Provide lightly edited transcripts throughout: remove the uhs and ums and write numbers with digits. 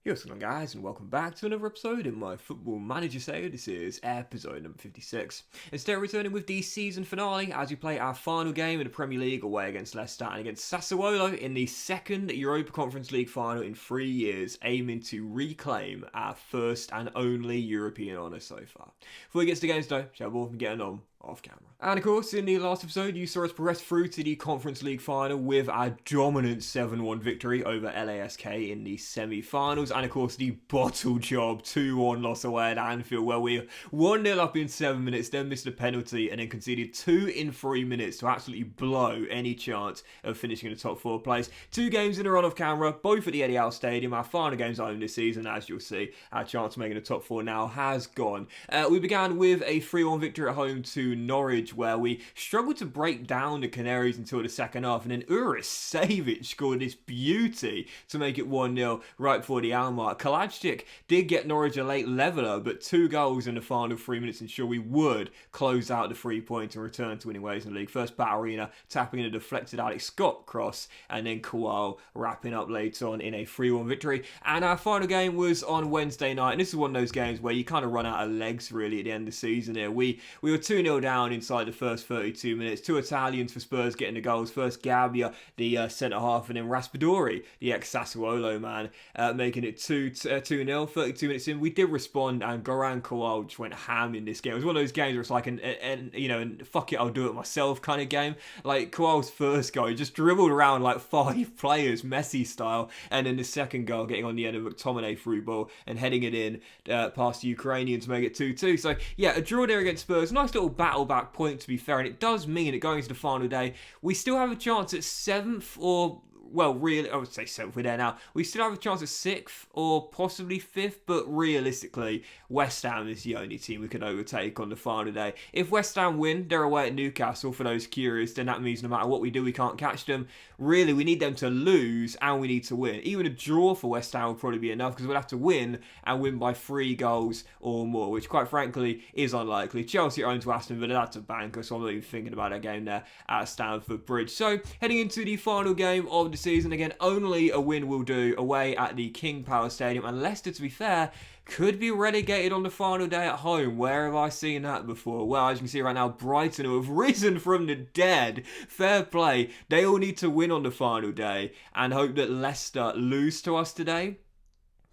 Yo, what's going on, guys, and welcome back to another episode in my Football Manager saga. This is episode number 56. Instead, returning with the season finale as we play our final game in the Premier League away against Leicester and against Sassuolo in the second Europa Conference League final in 3 years, aiming to reclaim our first and only European honour so far. Before we get to the games, though, shall we all be getting on off camera? And of course, in the last episode, you saw us progress through to the Conference League final with our dominant 7-1 victory over LASK in the semi-finals, and of course the bottle job 2-1 loss away at Anfield, where we 1-0 up in 7 minutes, then missed a penalty, and then conceded 2 in 3 minutes to absolutely blow any chance of finishing in the top 4 place. 2 games in a run off camera, both at the Etihad Stadium, our final games home this season. As you'll see, our chance of making the top 4 now has gone. We began with a 3-1 victory at home to Norwich, where we struggled to break down the Canaries until the second half, and then Uris Savic scored this beauty to make it 1-0 right before the hour mark. Kalajdzic did get Norwich a late leveller, but 2 goals in the final 3 minutes ensure we would close out the 3 points and return to winning ways in the league. First, Batterina tapping in a deflected Alex Scott cross, and then Kowal wrapping up later on in a 3-1 victory. And our final game was on Wednesday night, and this is one of those games where you kind of run out of legs really at the end of the season here. We were 2-0 down inside the first 32 minutes. 2 Italians for Spurs getting the goals. First Gabbia, the centre-half, and then Raspadori, the ex-Sassuolo man, making it 2-0, 32 minutes in. We did respond, and Goran Kowal just went ham in this game. It was one of those games where it's like, an fuck it, I'll do it myself kind of game. Like, Kowal's first goal, he just dribbled around like 5 players, Messi style, and then the second goal getting on the end of McTominay through ball and heading it in past the Ukrainian to make it 2-2. So, yeah, a draw there against Spurs. Nice little battle back point, to be fair, and it does mean that going into the final day, we still have a chance at 7th or... well, really, I would say 7th, we're there now. We still have a chance at 6th or possibly 5th, but realistically, West Ham is the only team we can overtake on the final day. If West Ham win, they're away at Newcastle, for those curious, then that means no matter what we do, we can't catch them. Really, we need them to lose and we need to win. Even a draw for West Ham would probably be enough, because we'll have to win and win by 3 goals or more, which quite frankly is unlikely. Chelsea are owned to Aston Villa, that's a banker, so I'm not even thinking about that game there at Stamford Bridge. So, heading into the final game of the season, again, only a win will do away at the King Power Stadium, and Leicester, to be fair, could be relegated on the final day at home. Where have I seen that before? Well, as you can see right now, Brighton, who have risen from the dead, fair play, they all need to win on the final day and hope that Leicester lose to us today.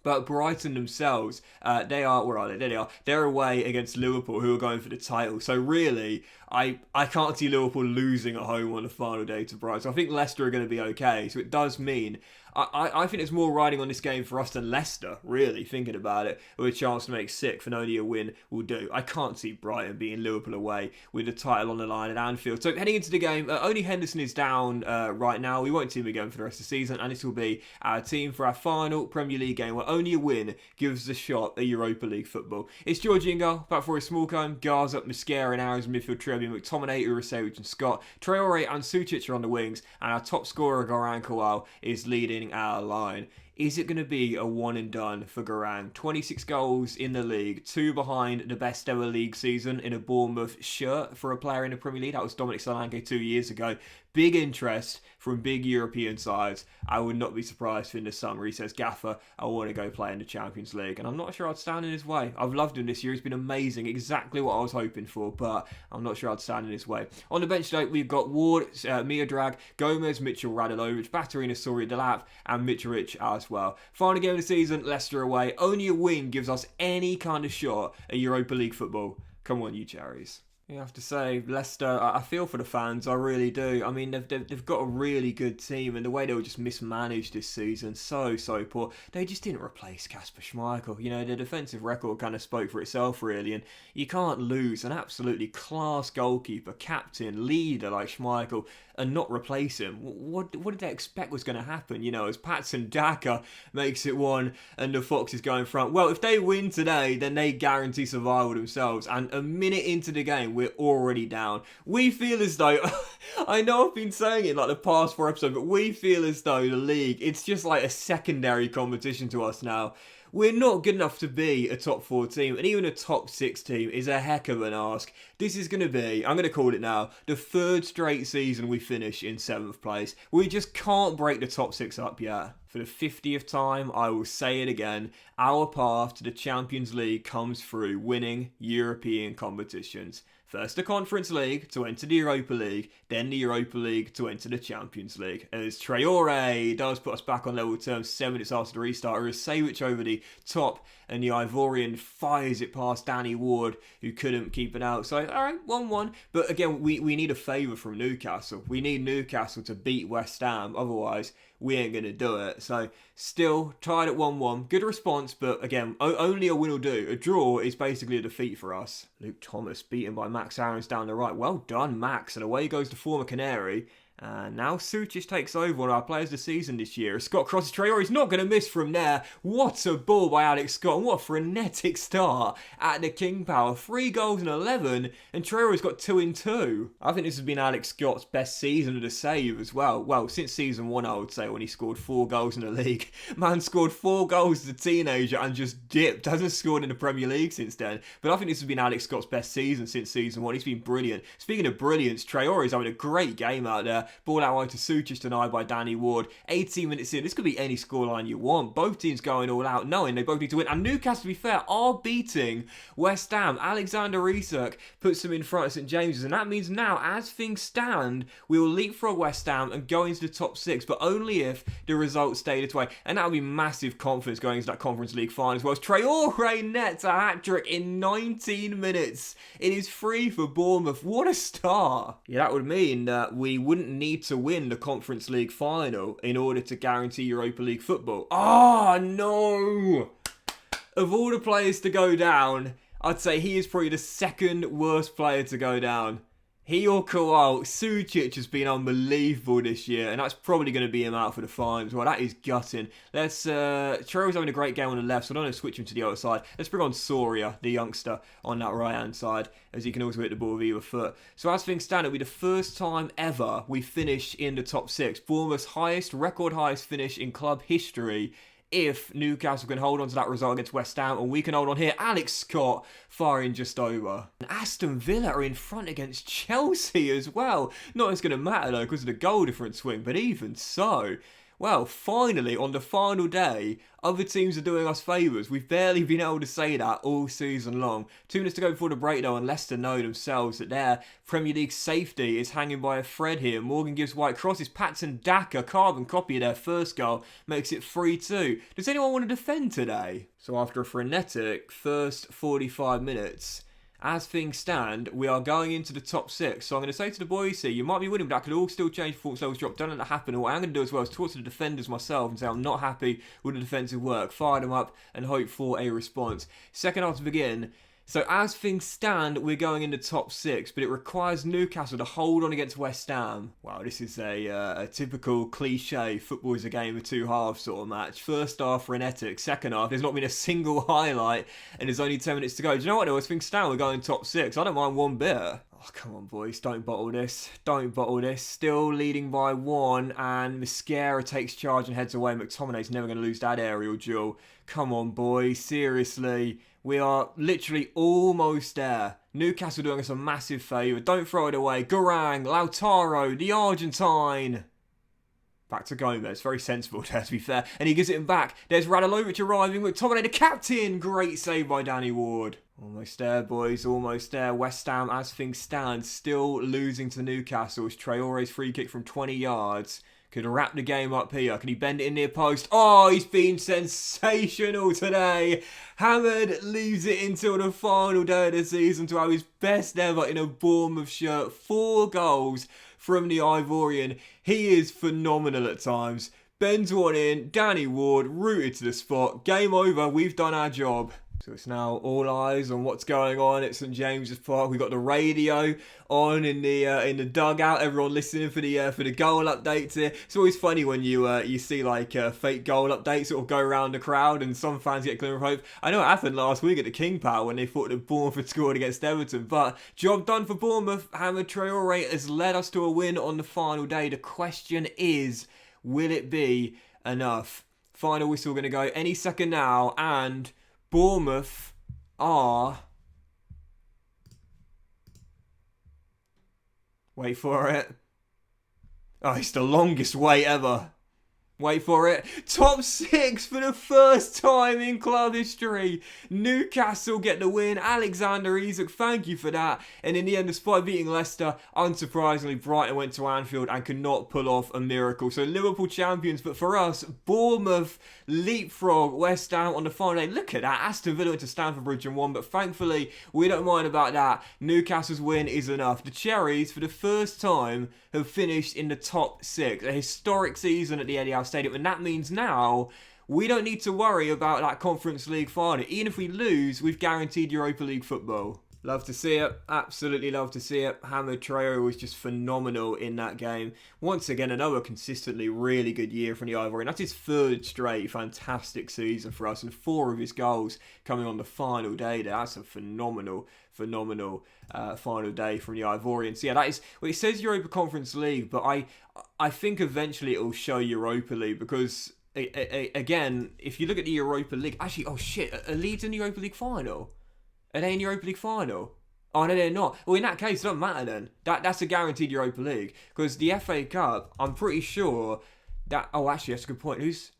But Brighton themselves, they are, where are they? There they are. They're away against Liverpool, who are going for the title. So really, I can't see Liverpool losing at home on the final day to Brighton. So I think Leicester are going to be okay. So it does mean, I think it's more riding on this game for us than Leicester, really, thinking about it, with a chance to make 6th and only a win will do. I can't see Brighton beating Liverpool away with the title on the line at Anfield. So heading into the game, only Henderson is down right now. We won't see him again for the rest of the season, and this will be our team for our final Premier League game, where only a win gives us a shot at Europa League football. It's Jorginho, back for his small cone, Garza, Mosquera and Aaron's midfield Trebian, McTominay, Urisevic and Scott, Traore and Sucic are on the wings, and our top scorer, Goran Kowal, is leading our line. Is it going to be a one and done for Goran? 26 goals in the league, 2 behind the best ever league season in a Bournemouth shirt for a player in the Premier League. That was Dominic Solanke 2 years ago. Big interest from big European sides. I would not be surprised if in the summer he says, Gaffer, I want to go play in the Champions League. And I'm not sure I'd stand in his way. I've loved him this year. He's been amazing. Exactly what I was hoping for, but I'm not sure I'd stand in his way. On the bench today, we've got Ward, Miodrag, Gomez, Mitchell, Radulovic, Batterina, Soria, Delap, and Mitrovic as well. Final game of the season, Leicester away. Only a win gives us any kind of shot at Europa League football. Come on, you cherries. You have to say, Leicester, I feel for the fans, I really do. I mean, they've got a really good team, and the way they were just mismanaged this season, so poor. They just didn't replace Kasper Schmeichel. You know, the defensive record kind of spoke for itself, really, and you can't lose an absolutely class goalkeeper, captain, leader like Schmeichel and not replace him. What did they expect was going to happen? You know, as Patson Daka makes it 1 and the Foxes go in front. Well, if they win today, then they guarantee survival themselves, and a minute into the game, we're already down. We feel as though, I know I've been saying it like the past 4 episodes, but we feel as though the league, it's just like a secondary competition to us now. We're not good enough to be a top 4 team, and even a top 6 team is a heck of an ask. This is going to be, I'm going to call it now, the 3rd straight season we finish in 7th place. We just can't break the top 6 up yet. For the 50th time, I will say it again, our path to the Champions League comes through winning European competitions. First the Conference League to enter the Europa League, then the Europa League to enter the Champions League. As Traore does put us back on level terms 7 minutes after the restart, Rasevic over the top, and the Ivorian fires it past Danny Ward, who couldn't keep it out. So, alright, 1-1. But again, we need a favour from Newcastle. We need Newcastle to beat West Ham, otherwise we ain't going to do it. So, still tied at 1-1. Good response, but again, only a win will do. A draw is basically a defeat for us. Luke Thomas beaten by Max Aarons down the right. Well done, Max. And away goes the former Canary. And now Suchis takes over one of our players of the season this year. Scott crosses Traore. He's not going to miss from there. What a ball by Alex Scott. And what a frenetic start at the King Power. 3 goals in 11. And Traore's got 2 in 2. I think this has been Alex Scott's best season of the save as well. Well, since season 1, I would say, when he scored 4 goals in the league. Man scored 4 goals as a teenager and just dipped. Hasn't scored in the Premier League since then. But I think this has been Alex Scott's best season since season 1. He's been brilliant. Speaking of brilliance, Traore's having a great game out there. Ball out wide to Suchis denied by Danny Ward. 18 minutes in. This could be any scoreline you want. Both teams going all out, knowing they both need to win. And Newcastle, to be fair, are beating West Ham. Alexander Isak puts them in front of St James's. And that means now, as things stand, we will leapfrog West Ham and go into the top 6. But only if the results stay this way. And that would be massive confidence going into that Conference League final as well. As Traore nets a hat-trick in 19 minutes. It is 3 for Bournemouth. What a start. Yeah, that would mean that we wouldn't need to win the Conference League final in order to guarantee Europa League football. Oh, no! Of all the players to go down, I'd say he is probably the second worst player to go down. He or Kowal, Suchis has been unbelievable this year, and that's probably going to be him out for the finals. Well, that is gutting. Traore's having a great game on the left, so I don't want to switch him to the other side. Let's bring on Soria, the youngster, on that right-hand side, as he can also hit the ball with either foot. So as things stand, it'll be the first time ever we finish in the top 6. Bournemouth's record highest finish in club history, if Newcastle can hold on to that result against West Ham, and we can hold on here. Alex Scott firing just over. And Aston Villa are in front against Chelsea as well. Not it's going to matter though because of the goal difference swing, but even so. Well, finally, on the final day, other teams are doing us favours. We've barely been able to say that all season long. 2 minutes to go before the break though, and Leicester know themselves that their Premier League safety is hanging by a thread here. Morgan gives White crosses. Patson Daka, carbon copy of their first goal, makes it 3-2. Does anyone want to defend today? So after a frenetic first 45 minutes, as things stand, we are going into the top 6. So I'm going to say to the boys here, you might be winning, but that could all still change before levels drop. Don't let that happen. And what I'm going to do as well is talk to the defenders myself and say I'm not happy with the defensive work. Fire them up and hope for a response. Second half to begin. So as things stand, we're going into top 6, but it requires Newcastle to hold on against West Ham. Wow, this is a typical cliche, football is a game of 2 halves sort of match. First half, frenetic. Second half, there's not been a single highlight, and there's only 10 minutes to go. Do you know what though, as things stand, we're going top 6. I don't mind one bit. Oh, come on, boys. Don't bottle this. Don't bottle this. Still leading by 1, and Mosquera takes charge and heads away. McTominay's never going to lose that aerial duel. Come on, boys. Seriously. We are literally almost there. Newcastle doing us a massive favour. Don't throw it away. Garang, Lautaro, the Argentine. Back to Gomez. Very sensible there, to be fair. And he gives it him back. There's Radulovic arriving. McTominay, the captain. Great save by Danny Ward. Almost there, boys. Almost there. West Ham, as things stand, still losing to Newcastle. It's Traore's free kick from 20 yards. Could wrap the game up here. Can he bend it in near post? Oh, he's been sensational today. Hammered leaves it until the final day of the season to have his best ever in a Bournemouth shirt. 4 goals from the Ivorian. He is phenomenal at times. Bends one in. Danny Ward rooted to the spot. Game over. We've done our job. So it's now all eyes on what's going on at St James's Park. We've got the radio on in the dugout. Everyone listening for the goal updates here. It's always funny when you see like fake goal updates sort of go around the crowd, and some fans get a glimmer of hope. I know it happened last week at the King Power when they thought that Bournemouth had scored against Everton, but job done for Bournemouth. Hamid Traore has led us to a win on the final day. The question is, will it be enough? Final whistle going to go any second now, and Bournemouth are... Wait for it. Oh, it's the longest wait ever. Wait for it. Top 6 for the first time in club history. Newcastle get the win. Alexander Isak, thank you for that. And in the end, despite beating Leicester, unsurprisingly, Brighton went to Anfield and could not pull off a miracle. So Liverpool champions, but for us, Bournemouth leapfrog West Ham on the final day. Look at that. Aston Villa went to Stamford Bridge and won, but thankfully, we don't mind about that. Newcastle's win is enough. The Cherries, for the first time, have finished in the top 6. A historic season at the Etihad Stadium, and that means now we don't need to worry about that Conference League final. Even if we lose, we've guaranteed Europa League football. Love to see it. Absolutely love to see it. Hamad Traore was just phenomenal in that game. Once again, another consistently really good year from the Ivorian. That's his third straight fantastic season for us, and 4 of his goals coming on the final day there. That's a phenomenal final day from the Ivorian. So yeah, that is, well, it says Europa Conference League, but I think eventually it will show Europa League, because again, if you look at the Europa League, actually, oh shit, are Leeds in the Europa League final? Are they in the Europa League final? Oh, no, they're not. Well, in that case, it doesn't matter then. That's a guaranteed Europa League. Because the FA Cup, I'm pretty sure that... Oh, actually, that's a good point. Who's...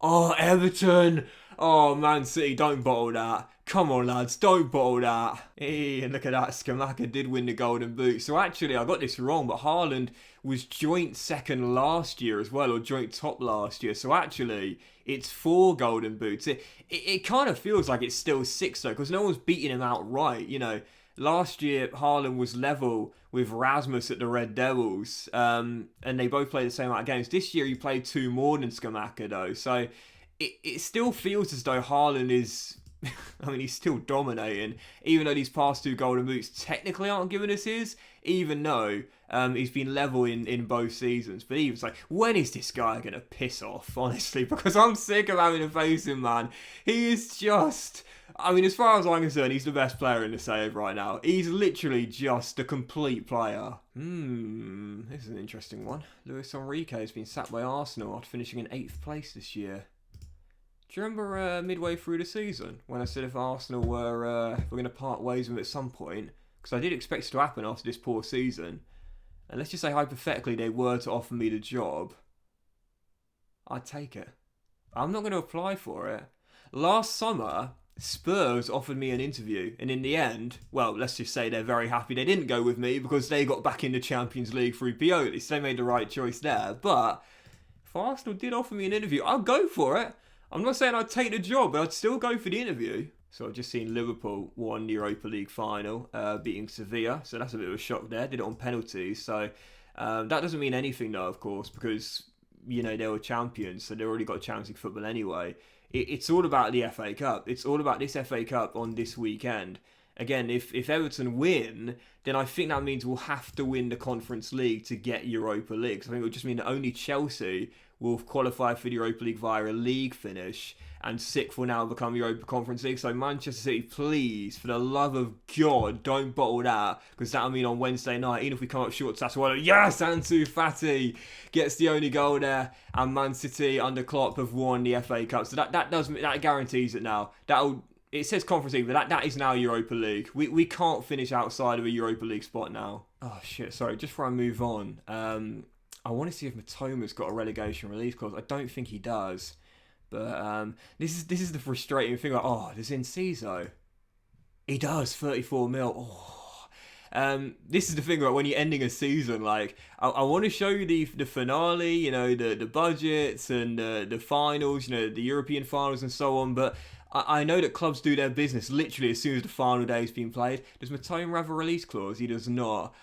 Oh, Everton. Oh, Man City, don't bottle that. Come on, lads, don't bottle that. Hey, and look at that. Scamacca did win the Golden Boot. So actually, I got this wrong, but Haaland was joint second last year as well, or joint top last year. So actually, it's 4 Golden Boots. It kind of feels like it's still 6 though, because no one's beating him outright. You know, last year Haaland was level with Rasmus at the Red Devils, and they both played the same amount of games. This year he played 2 more than Scamacca though, so it still feels as though Haaland is... I mean, he's still dominating, even though these past 2 Golden Boots technically aren't giving us his, even though he's been level in both seasons. But he was like, when is this guy going to piss off, honestly? Because I'm sick of having to face him, man. He is just... I mean, as far as I'm concerned, he's the best player in the save right now. He's literally just a complete player. This is an interesting one. Luis Enrique has been sacked by Arsenal after finishing in 8th place this year. Do you remember midway through the season when I said if Arsenal were going to part ways with him at some point? Because I did expect it to happen after this poor season. And let's just say hypothetically they were to offer me the job. I'd take it. I'm not going to apply for it. Last summer, Spurs offered me an interview. And in the end, well, let's just say they're very happy they didn't go with me, because they got back in the Champions League through Pioli. So they made the right choice there. But if Arsenal did offer me an interview, I'd go for it. I'm not saying I'd take the job, but I'd still go for the interview. So I've just seen Liverpool won the Europa League final, beating Sevilla. So that's a bit of a shock there. Did it on penalties. So that doesn't mean anything though, of course, because, you know, they were champions. So they already got Champions League football anyway. It's all about the FA Cup. It's all about this FA Cup on this weekend. Again, if Everton win, then I think that means we'll have to win the Conference League to get Europa League. So I think it would just mean that only Chelsea will qualify for the Europa League via a league finish, and 6th will now become Europa Conference League. So Manchester City, please, for the love of God, don't bottle that, because that'll mean on Wednesday night, even if we come up short, Sassuolo, yes, Ansu Fati gets the only goal there, and Man City under Klopp have won the FA Cup. So that guarantees it now. It says Conference League, but that is now Europa League. We can't finish outside of a Europa League spot now. Oh shit, sorry, just before I move on, I want to see if Matoma's got a relegation release clause. I don't think he does. But this is the frustrating thing. Like, oh, does Enciso? He does, 34 mil. Oh. This is the thing, right? When you're ending a season, like I want to show you the finale, you know, the budgets and the finals, you know, the European finals and so on. But I know that clubs do their business literally as soon as the final day has been played. Does Matoma have a release clause? He does not.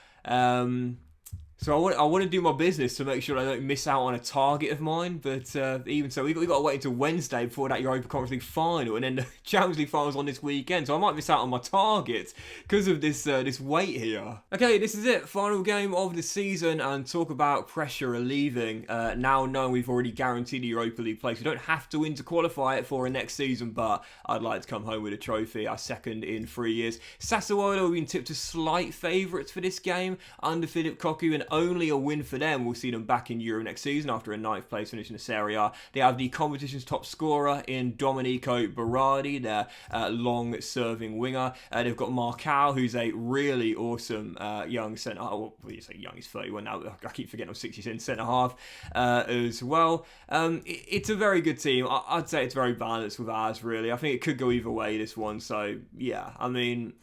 So I want to do my business to make sure I don't miss out on a target of mine. But even so, we got to wait until Wednesday before that Europa Conference League final, and then the Champions League finals on this weekend. So I might miss out on my targets because of this wait here. Okay, this is it. Final game of the season, and talk about pressure relieving. Now knowing we've already guaranteed the Europa League place, we don't have to win to qualify it for a next season. But I'd like to come home with a trophy, our 2nd in 3 years. Sassuolo have been tipped as slight favourites for this game under Philip Cocu, and only a win for them will see them back in Euro next season after a 9th place finish in the Serie A. They have the competition's top scorer in Domenico Berardi, their long-serving winger. They've got Marcao, who's a really awesome young centre. Well, you say young, he's 31 now. I keep forgetting I'm 60 in centre half as well. It's a very good team. I'd say it's very balanced with ours, really. I think it could go either way, this one. So, yeah, I mean,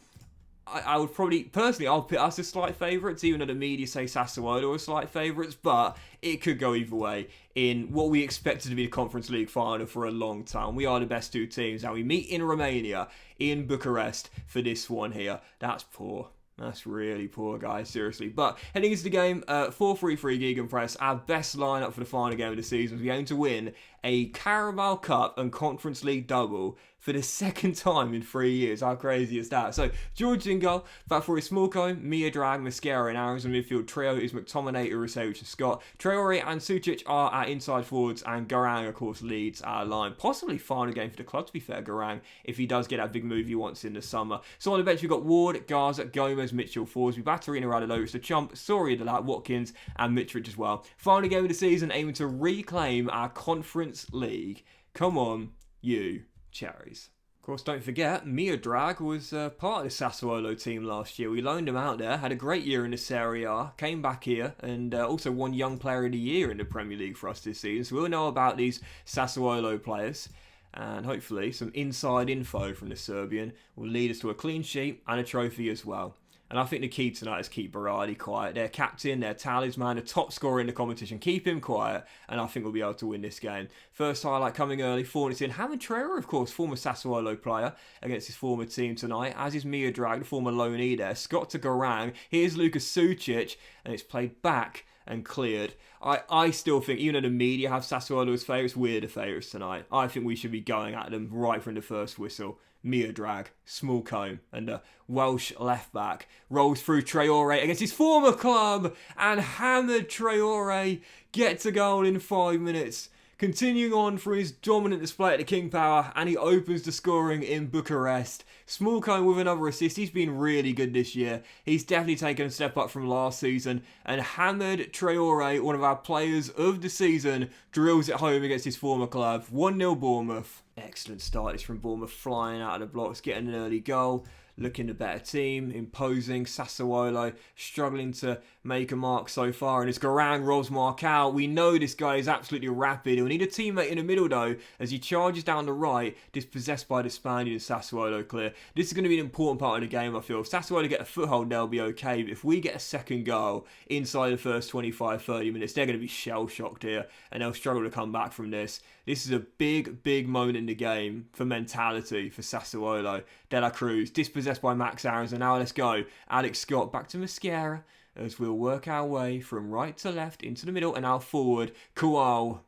I would probably, personally, I'll put us as slight favourites, even though the media say Sassuolo are slight favourites, but it could go either way in what we expected to be the Conference League final for a long time. We are the best two teams. Now, we meet in Romania, in Bucharest, for this one here. That's poor. That's really poor, guys, seriously. But heading into the game, 4-3-3 Gegenpress, our best lineup for the final game of the season. We aim to win a Carabao Cup and Conference League double for the second time in 3 years. How crazy is that? So, George in goal, back for his Smolko, Miodrag, Mosquera and Aaron's in the midfield trio is McTominay, Urusevich and Scott. Traore and Sucic are our inside forwards, and Garang, of course, leads our line. Possibly final game for the club, to be fair, Garang, if he does get that big move he wants in the summer. So on the bench, we've got Ward, Garza, Gomez, Mitchell, Forsby, Batterina, Radalovic, the Chump, Soria, Delat, Watkins and Mitrovic as well. Final game of the season, aiming to reclaim our Conference League. Come on, you cherries. Of course, don't forget, Miodrag was part of the Sassuolo team last year. We loaned him out there, had a great year in the Serie A, came back here, and also won Young Player of the Year in the Premier League for us this season. So we'll know about these Sassuolo players, and hopefully some inside info from the Serbian will lead us to a clean sheet and a trophy as well. And I think the key tonight is keep Berardi quiet. Their captain, their talisman, the top scorer in the competition. Keep him quiet, and I think we'll be able to win this game. First highlight coming early, 4-0 in. Hamid Traore, of course, former Sassuolo player, against his former team tonight, as is Miodrag, the former loanee there. Scott to Garang. Here's Lucas Sucic, and it's played back and cleared. I still think, even though the media have Sassuolo as favourites, we're the favourites tonight. I think we should be going at them right from the first whistle. Miodrag, Smolko, and a Welsh left-back rolls through Traore against his former club, and Hamid Traore gets a goal in 5 minutes. Continuing on from his dominant display at the King Power, and he opens the scoring in Bucharest. Smolko with another assist. He's been really good this year. He's definitely taken a step up from last season. And Hamid Traore, one of our players of the season, drills it home against his former club. 1-0 Bournemouth. Excellent start. It's from Bournemouth flying out of the blocks, getting an early goal. Looking the better team, imposing. Sassuolo struggling to make a mark so far, and it's Garang rolls Marcao. We know this guy is absolutely rapid. He'll need a teammate in the middle though, as he charges down the right, dispossessed by the Spaniard and Sassuolo clear. This is going to be an important part of the game, I feel. If Sassuolo get a foothold, they'll be okay, but if we get a second goal inside the first 25-30 minutes, they're going to be shell-shocked here, and they'll struggle to come back from this. This is a big, big moment in the game for mentality for Sassuolo. De La Cruz, dispossessed by Max Aarons, and now let's go. Alex Scott back to Mosquera as we'll work our way from right to left into the middle and now forward. Koual.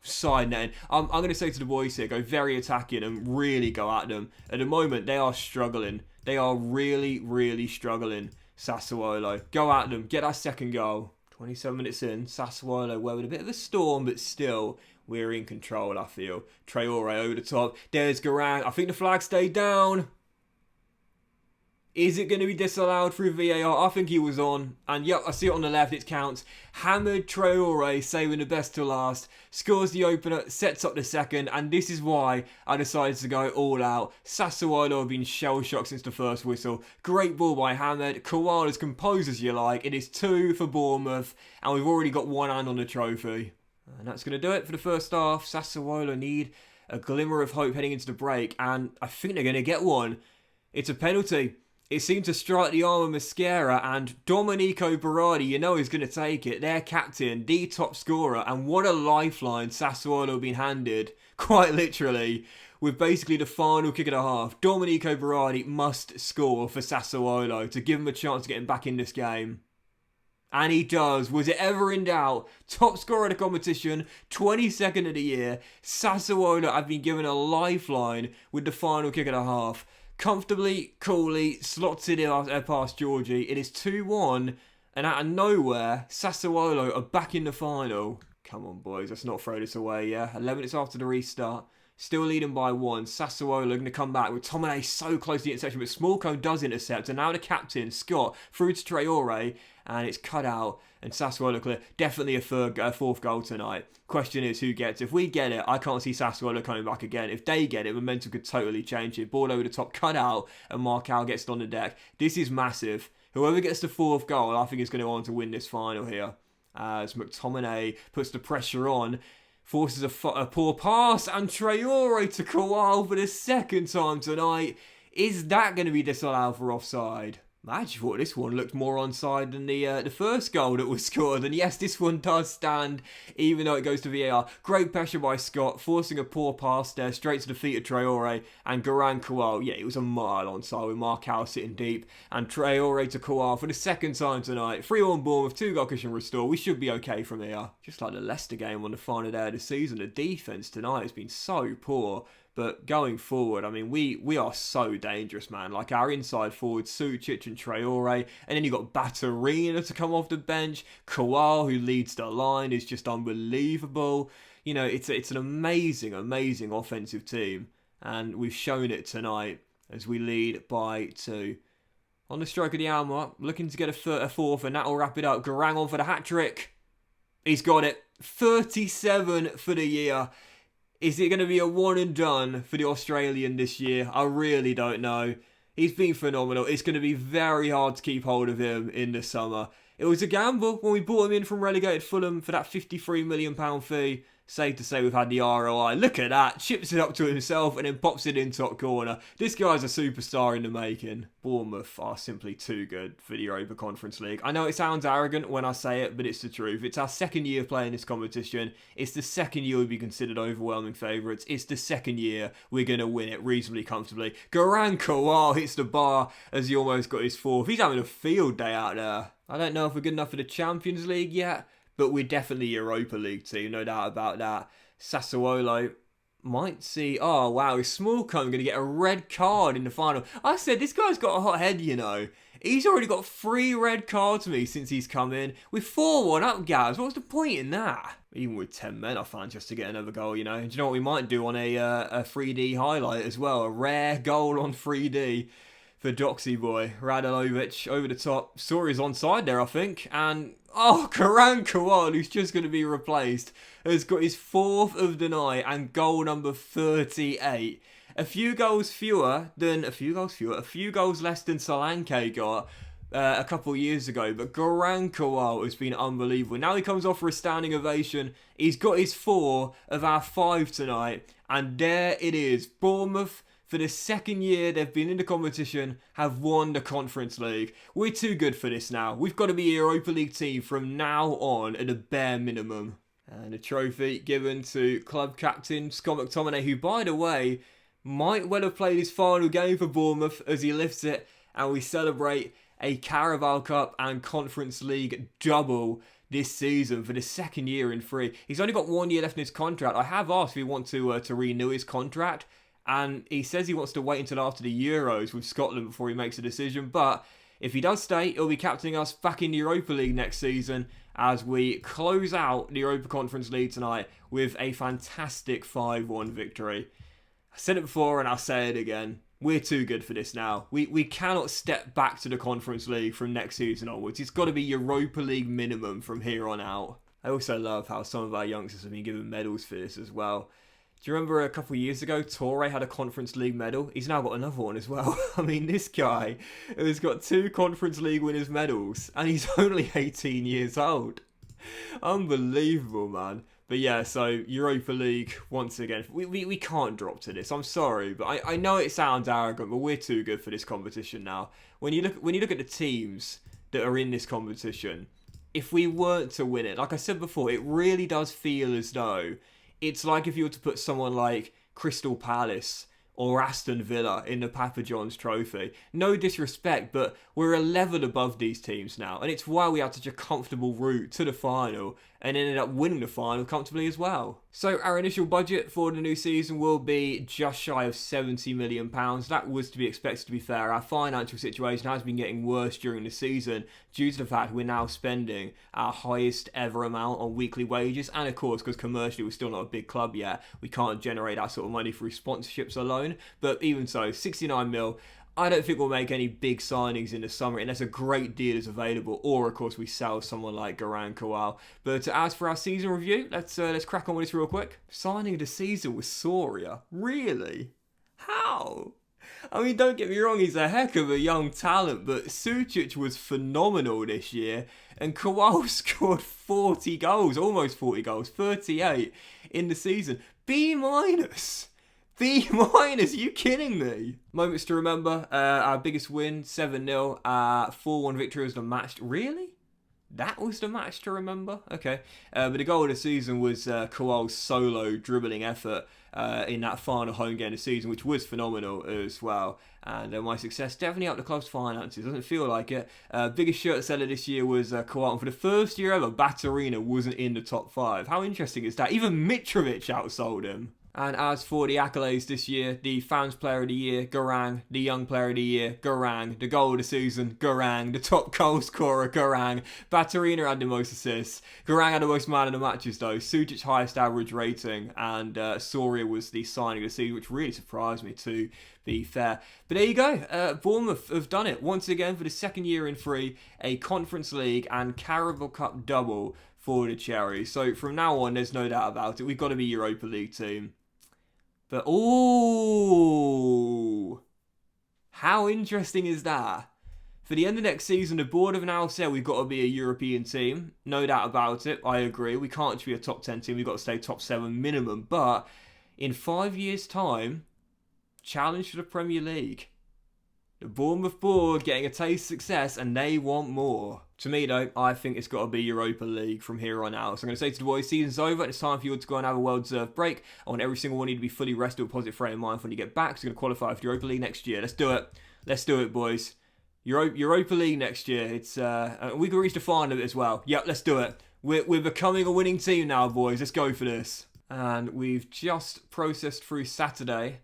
Side netting. I'm going to say to the boys here, go very attacking and really go at them. At the moment, they are struggling. They are really, really struggling. Sassuolo. Go at them. Get our second goal. 27 minutes in, Sassuolo weathered a bit of a storm, but still, we're in control, I feel. Traore over the top. There's Garang. I think the flag stayed down. Is it going to be disallowed through VAR? I think he was on. And yep, I see it on the left, it counts. Hamid Traore, saving the best to last, scores the opener, sets up the second, and this is why I decided to go all out. Sassuolo have been shell-shocked since the first whistle. Great ball by Hamid. Koual as composed as you like. It is 2 for Bournemouth, and we've already got one hand on the trophy. And that's going to do it for the first half. Sassuolo need a glimmer of hope heading into the break, and I think they're going to get one. It's a penalty. It seemed to strike the arm of Mosquera, and Domenico Berardi, you know he's going to take it. Their captain, the top scorer, and what a lifeline Sassuolo have been handed, quite literally, with basically the final kick of the half. Domenico Berardi must score for Sassuolo to give him a chance of getting back in this game. And he does. Was it ever in doubt? Top scorer of the competition, 22nd of the year. Sassuolo have been given a lifeline with the final kick of the half. Comfortably, coolly, slots it in past Georgie. It is 2-1, and out of nowhere, Sassuolo are back in the final. Come on, boys, let's not throw this away, yeah? 11 minutes after the restart, Still leading by 1. Sassuolo going to come back with Tomine so close to the interception, but Smallcombe does intercept. And now the captain, Scott, through to Traore, and it's cut out. And Sassuolo clear. Definitely a fourth goal tonight. Question is who gets it. If we get it, I can't see Sassuolo coming back again. If they get it, momentum could totally change it. Ball over the top, cut out, and Marcal gets it on the deck. This is massive. Whoever gets the fourth goal, I think is going to go on to win this final here. As McTominay puts the pressure on, forces a poor pass, and Traore to Kowal for the second time tonight. Is that going to be disallowed for offside? I actually thought this one looked more onside than the first goal that was scored. And yes, this one does stand, even though it goes to VAR. Great pressure by Scott, forcing a poor pass there, straight to the feet of Traore. And Garang Kowal, yeah, it was a mile onside with Marcal sitting deep. And Traore to Kowal for the second time tonight. 3-1 Bournemouth, 2-goal cushion restore. We should be okay from here. Just like the Leicester game on the final day of the season, the defence tonight has been so poor. But going forward, I mean, we are so dangerous, man. Like our inside forwards, Sucic and Traore. And then you got Baturina to come off the bench. Kowal, who leads the line, is just unbelievable. You know, it's an amazing, amazing offensive team. And we've shown it tonight as we lead by 2. On the stroke of the hour mark, looking to get a fourth, and that'll wrap it up. Garang on for the hat-trick. He's got it. 37 for the year. Is it going to be a one and done for the Australian this year? I really don't know. He's been phenomenal. It's going to be very hard to keep hold of him in the summer. It was a gamble when we bought him in from relegated Fulham for that £53 million fee. Safe to say we've had the ROI. Look at that. Chips it up to himself and then pops it in top corner. This guy's a superstar in the making. Bournemouth are simply too good for the Europa Conference League. I know it sounds arrogant when I say it, but it's the truth. It's our second year playing this competition. It's the second year we'd be considered overwhelming favourites. It's the second year we're going to win it reasonably comfortably. Garang Kowal hits the bar as he almost got his fourth. He's having a field day out there. I don't know if we're good enough for the Champions League yet, but we're definitely a Europa League team, no doubt about that. Sassuolo might see... Oh, wow, is Smallcombe going to get a red card in the final? I said, this guy's got a hot head, you know. He's already got 3 red cards to me since he's come in. With 4-1 up, Gaz. What's the point in that? Even with 10 men, I find just to get another goal, you know. And do you know what we might do on a 3D highlight as well? A rare goal on 3D. For Doxy boy, Radulovic over the top. Saw his onside there, I think. And, Garang Kowal, who's just going to be replaced, has got his 4th of the night and goal number 38. A few goals less than Solanke got a couple of years ago. But Garang Kowal has been unbelievable. Now he comes off for a standing ovation. He's got his 4 of our 5 tonight. And there it is. Bournemouth, for the second year they've been in the competition, have won the Conference League. We're too good for this now. We've got to be a Europa League team from now on at a bare minimum. And a trophy given to club captain Scott McTominay, who, by the way, might well have played his final game for Bournemouth as he lifts it, and we celebrate a Carabao Cup and Conference League double this season for the second year in 3. He's only got 1 year left in his contract. I have asked if he wants to renew his contract, and he says he wants to wait until after the Euros with Scotland before he makes a decision. But if he does stay, he'll be captaining us back in the Europa League next season as we close out the Europa Conference League tonight with a fantastic 5-1 victory. I said it before and I'll say it again. We're too good for this now. We cannot step back to the Conference League from next season onwards. It's got to be Europa League minimum from here on out. I also love how some of our youngsters have been given medals for this as well. Do you remember a couple of years ago, Torre had a Conference League medal? He's now got another one as well. I mean, this guy has got 2 Conference League winners' medals, and he's only 18 years old. Unbelievable, man. But yeah, so Europa League, once again, we can't drop to this. I'm sorry, but I know it sounds arrogant, but we're too good for this competition now. When you look at the teams that are in this competition, if we weren't to win it, like I said before, it really does feel as though it's like if you were to put someone like Crystal Palace or Aston Villa in the Papa John's Trophy. No disrespect, but we're a level above these teams now, and it's why we had such a comfortable route to the final and ended up winning the final comfortably as well. So our initial budget for the new season will be just shy of £70 million. That was to be expected, to be fair. Our financial situation has been getting worse during the season due to the fact we're now spending our highest ever amount on weekly wages, and of course, because commercially we're still not a big club yet, we can't generate that sort of money through sponsorships alone. But even so, 69 mil. I don't think we'll make any big signings in the summer unless a great deal is available, or of course we sell someone like Garang Kowal. But as for our season review, let's crack on with this real quick. Signing of the season was Soria. Really? How? I mean, don't get me wrong, he's a heck of a young talent, but Sucic was phenomenal this year, and Kowal scored 40 goals, almost 40 goals, 38 in the season. B minus. Are you kidding me? Moments to remember, our biggest win, 7-0, 4-1 victory was the match. Really? That was the match to remember? Okay. But the goal of the season was Kowal's solo dribbling effort in that final home game of the season, which was phenomenal as well. And my success definitely up the club's finances. Doesn't feel like it. Biggest shirt seller this year was Kowal. And for the first year ever, Baturina wasn't in the top 5. How interesting is that? Even Mitrovic outsold him. And as for the accolades this year, the Fans Player of the Year, Garang, the Young Player of the Year, Garang, the Goal of the Season, Garang, the top goal scorer, Garang, Baturina had the most assists, Garang had the most man of the matches though, Sucic highest average rating, and Soria was the signing of the season, which really surprised me to be fair. But there you go, Bournemouth have done it once again for the second year in three, a Conference League and Carabao Cup double for the Cherries. So from now on, there's no doubt about it, we've got to be Europa League team. But, ooh, how interesting is that? For the end of next season, the board have now said we've got to be a European team. No doubt about it. I agree. We can't just be a top 10 team. We've got to stay top 7 minimum. But in 5 years' time, challenge for the Premier League. The Bournemouth board getting a taste of success and they want more. To me though, I think it's got to be Europa League from here on out. So I'm going to say to the boys, season's over. It's time for you all to go and have a well-deserved break. I want every single one of you to be fully rested with a positive frame of mind when you get back. So you're going to qualify for Europa League next year. Let's do it. Let's do it, boys. Europa League next year. It's we can reach the final as well. Yep, let's do it. We're becoming a winning team now, boys. Let's go for this. And we've just processed through Saturday.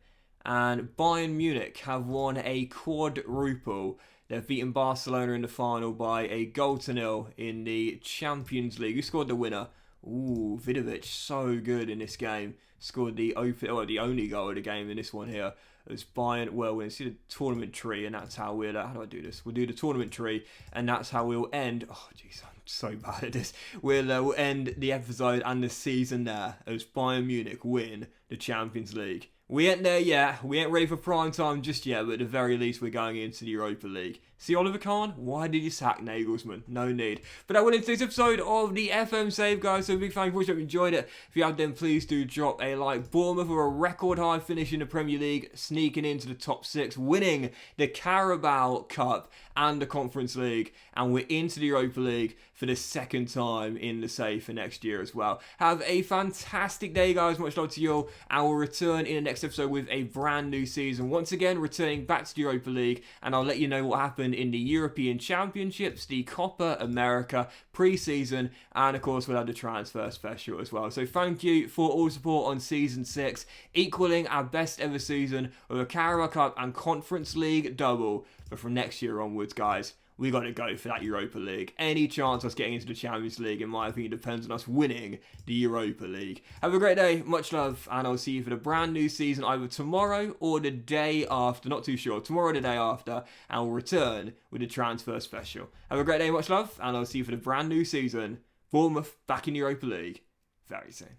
And Bayern Munich have won a quadruple. They've beaten Barcelona in the final by 1-0 in the Champions League. Who scored the winner? Ooh, Vidovic, so good in this game. Scored the only goal of the game in this one here. As Bayern, well, we'll see the tournament tree, and that's how we'll... how do I do this? We'll do the tournament tree, and that's how we'll end... Oh, jeez, I'm so bad at this. We'll end the episode and the season there as Bayern Munich win the Champions League. We ain't there yet. We ain't ready for prime time just yet, but at the very least we're going into the Europa League. See, Oliver Kahn, why did you sack Nagelsmann? No need. But that will end today's episode of the FM Save, guys. So big thank you for watching. Hope you enjoyed it. If you have, then please do drop a like. Bournemouth with a record high finish in the Premier League, sneaking into the top 6, winning the Carabao Cup and the Conference League. And we're into the Europa League for the second time in the save for next year as well. Have a fantastic day, guys. Much love to you all. And we'll return in the next episode with a brand new season. Once again, returning back to the Europa League. And I'll let you know what happened in the European Championships, the Copa America pre-season, and of course we'll have the transfer special as well. So thank you for all support on season 6, equaling our best ever season with a Carabao Cup and Conference League double. But from next year onwards, guys, we got to go for that Europa League. Any chance of us getting into the Champions League, in my opinion, depends on us winning the Europa League. Have a great day, much love, and I'll see you for the brand new season either tomorrow or the day after. Not too sure. Tomorrow or the day after, and we'll return with the transfer special. Have a great day, much love, and I'll see you for the brand new season. Bournemouth back in the Europa League very soon.